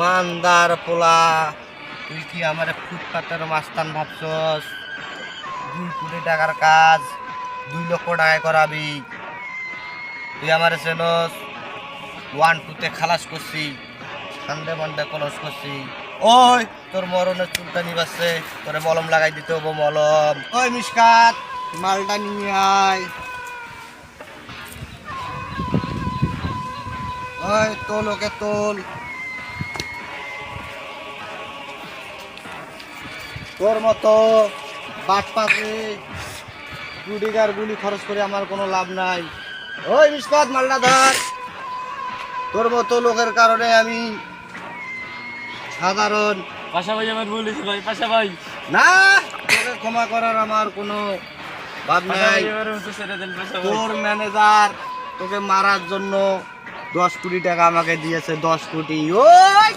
মানদার পোলা, তুই কি আমার ফুটপাতের মাস্তান ভাবছস? 2 কোটি টাকার কাজ 2 লক্ষ টাকায় করাবি? তুই আমার চেনস? 1-2 খালাস করছি, সান্দে মান্দে কলস করছি। ওই তোর মরণের চুলটা নিবাচ্ছে, তোরে মলম লাগাই দিতে হবো মলম। ওই মিসকাত, মালটা নিয়ে আয়। ওই তোল, ওকে তোল। তোর মতো বাটপাতে গুডিগার গুলি খরচ করে আমার কোনো লাভ নাই। ওই মিসকাত, মালটা ধর। তোর মতো লোকের কারণে আমি সাধারণ পাশা ভাই আমার ভুল হয়েছে ভাই, পাশা ভাই। না, তোকে ক্ষমা করার আমার কোনো ভাব পাশা নাই। ভাই এবার আমাকে ছেড়ে দেন, পাশা ভাই। তোর ম্যানেজার তোকে মারার জন্য 10 কোটি টাকা আমাকে দিয়েছে, 10 কোটি। ওই